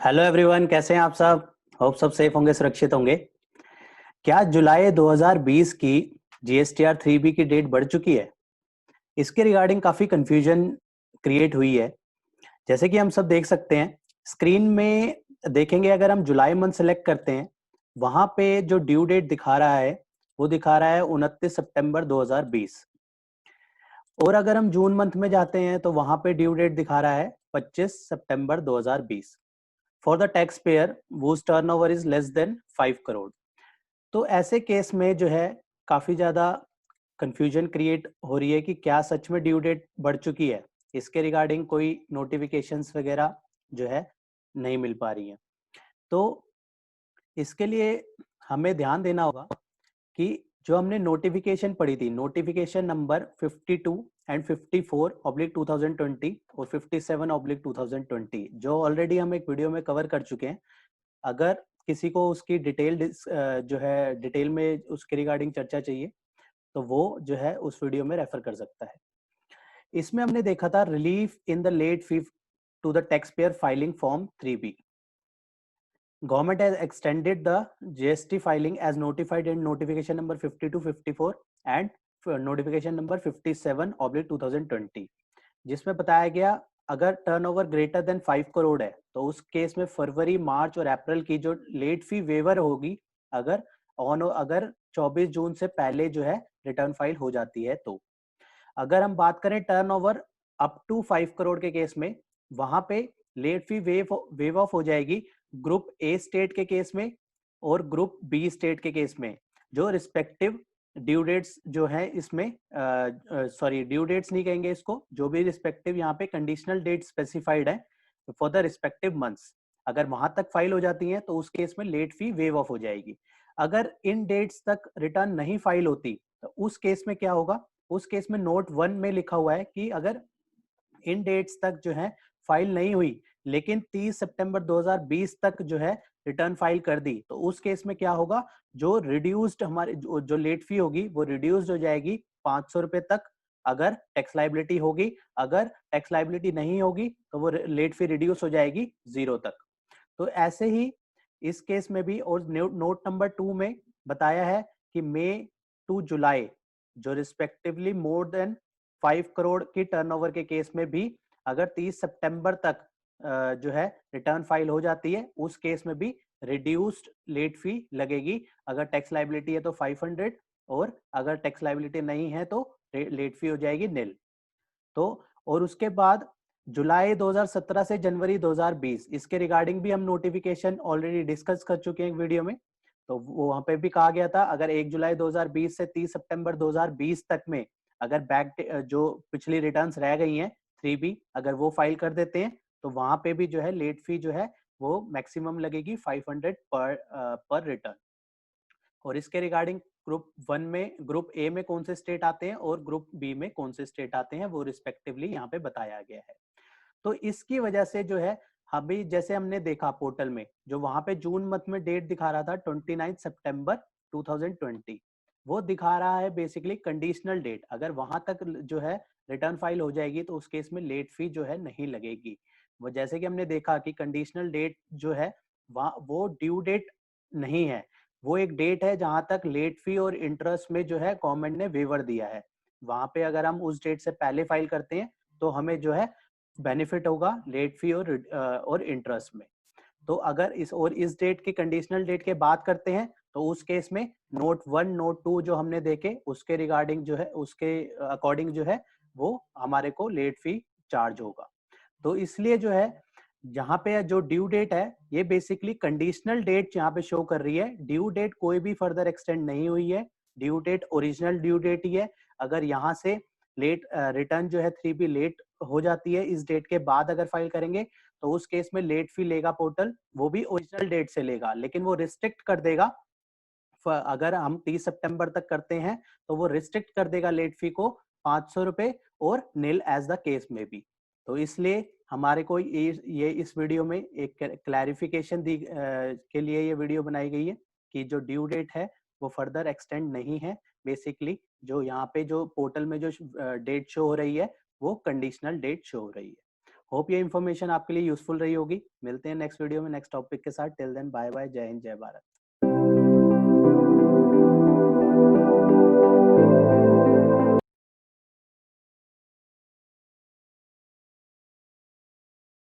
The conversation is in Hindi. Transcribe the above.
हेलो एवरीवन, कैसे हैं आप सब। होप सब सेफ होंगे, सुरक्षित होंगे। क्या जुलाई 2020 की जीएसटीआर 3B की डेट बढ़ चुकी है? इसके रिगार्डिंग काफी कंफ्यूजन क्रिएट हुई है। जैसे कि हम सब देख सकते हैं स्क्रीन में, देखेंगे अगर हम जुलाई मंथ सेलेक्ट करते हैं, वहां पे जो ड्यू डेट दिखा रहा है वो दिखा रहा है 29 सितंबर 2020। और अगर हम जून मंथ में जाते हैं तो वहां पे ड्यू डेट दिखा रहा है 25 सितंबर 2020 for the tax pair whose turnover is less than 5 crore. तो ऐसे केस में जो है काफी ज्यादा कंफ्यूजन क्रिएट हो रही है कि क्या सच में ड्यू डेट बढ़ चुकी है। इसके रिगार्डिंग कोई नोटिफिकेशंस वगैरह जो है नहीं मिल पा रही हैं। तो इसके लिए हमें ध्यान देना होगा कि जो हमने नोटिफिकेशन पढ़ी थी, नोटिफिकेशन नंबर 52 एंड 54/2020 और 57/2020, जो ऑलरेडी हम एक वीडियो में कवर कर चुके हैं। अगर किसी को उसकी डिटेल जो है डिटेल में उसके रिगार्डिंग चर्चा चाहिए तो वो जो है उस वीडियो में रेफर कर सकता है। इसमें हमने देखा था relief in the late fee to the tax payer filing form 3B। Government has extended the GST filing as notified in notification number 52-54 and notification number 57/2020, जिसमें बताया गया अगर टर्नओवर ग्रेटर देन 5 करोड़ है तो उस केस में फरवरी, मार्च और अप्रैल की जो लेट फी वेवर होगी, अगर 24 जून से पहले जो है रिटर्न फाइल हो जाती है। तो अगर हम बात करें टर्नओवर अप टू 5 करोड़ के केस में, वहां पे लेट फी वेव ऑफ हो जाएगी ग्रुप ए स्टेट के केस में और ग्रुप बी स्टेट के केस में, जो रिस्पेक्टिव ड्यू डेट्स जो है इसमें सॉरी ड्यू डेट्स नहीं कहेंगे इसको, जो भी रिस्पेक्टिव यहाँ पे कंडीशनल डेट स्पेसिफाइड है फॉर द रिस्पेक्टिव मंथ्स, अगर वहां तक फाइल हो जाती है तो उस केस में लेट फी वेव ऑफ हो जाएगी। अगर इन डेट्स तक रिटर्न नहीं फाइल होती तो उस केस में क्या होगा, उस केस में नोट 1 में लिखा हुआ है कि अगर इन डेट्स तक जो है फाइल नहीं हुई लेकिन 30 सितंबर 2020 तक जो है रिटर्न फाइल कर दी, तो उस केस में क्या होगा, जो रिड्यूस्ड हमारे जो लेट फी होगी वो रिड्यूस्ड हो जाएगी 500 रुपए तक अगर टैक्स लाइबिलिटी होगी। अगर टैक्स लाइबिलिटी नहीं होगी तो वो लेट फी रिड्यूस हो जाएगी 0 तक। तो ऐसे ही इस केस में भी, और नोट नंबर 2 में बताया है कि मई टू जुलाई जो रिस्पेक्टिवली मोर देन 5 करोड़ की टर्नओवर के केस में भी अगर 30 सितंबर तक जो है रिटर्न फाइल हो जाती है, उस केस में भी रिड्यूस्ड लेट फी लगेगी। अगर टैक्स लाइबिलिटी है तो 500 और अगर टैक्स लाइबिलिटी नहीं है तो लेट फी हो जाएगी निल। तो और उसके बाद जुलाई 2017 से जनवरी 2020, इसके रिगार्डिंग भी हम नोटिफिकेशन ऑलरेडी डिस्कस कर चुके हैं एक वीडियो में। तो वो वहां पे भी कहा गया था अगर 1 जुलाई 2020 से 30 सितंबर 2020 तक में अगर जो पिछली रिटर्न्स रह गई हैं 3B, अगर वो फाइल कर देते हैं तो वहां पे भी जो है लेट फी जो है वो मैक्सिमम लगेगी 500 पर रिटर्न। और इसके रिगार्डिंग ग्रुप ए में कौन से स्टेट आते हैं और ग्रुप बी में कौन से स्टेट आते हैं वो रिस्पेक्टिवली यहाँ पे बताया गया है। तो इसकी वजह से जो है अभी जैसे हमने देखा पोर्टल में, जो वहां पे जून मंथ में डेट दिखा रहा था 29 सितंबर 2020, वो दिखा रहा है बेसिकली कंडीशनल डेट। अगर वहां तक जो है रिटर्न फाइल हो जाएगी तो उस केस में लेट फी जो है नहीं लगेगी। वो जैसे कि हमने देखा कि कंडीशनल डेट जो है वो ड्यू डेट नहीं है, वो एक डेट है जहां तक लेट फी और इंटरेस्ट में जो है गवर्नमेंट ने वेवर दिया है। वहां पे अगर हम उस डेट से पहले फाइल करते हैं तो हमें जो है बेनिफिट होगा लेट फी और इंटरेस्ट में। तो अगर इस डेट की कंडीशनल डेट के बात करते हैं तो उस केस में नोट 1 नोट 2 जो हमने देखे उसके रिगार्डिंग जो है उसके अकॉर्डिंग जो है वो हमारे को लेट फी चार्ज होगा। तो इसलिए जो है जहां पे जो ड्यू डेट है ये बेसिकली कंडीशनल डेट यहाँ पे शो कर रही है, ड्यू डेट कोई भी फर्दर एक्सटेंड नहीं हुई है, due date original due date ही है। अगर यहाँ से लेट रिटर्न जो है 3B लेट हो जाती है इस डेट के बाद अगर फाइल करेंगे तो उस केस में लेट फी लेगा पोर्टल, वो भी ओरिजिनल डेट से लेगा, लेकिन वो रिस्ट्रिक्ट कर देगा। अगर हम 30 सितंबर तक करते हैं तो वो रिस्ट्रिक्ट कर देगा लेट फी को 500 रुपए और निल एज द केस में भी। तो इसलिए हमारे को ये इस वीडियो में एक क्लैरिफिकेशन के लिए ये वीडियो बनाई गई है कि जो ड्यू डेट है वो फर्दर एक्सटेंड नहीं है। बेसिकली जो यहाँ पे जो पोर्टल में जो डेट शो हो रही है वो कंडीशनल डेट शो हो रही है। होप ये इन्फॉर्मेशन आपके लिए यूजफुल रही होगी। मिलते हैं नेक्स्ट वीडियो में नेक्स्ट टॉपिक के साथ। टिल देन बाय बाय, जय हिंद जय भारत।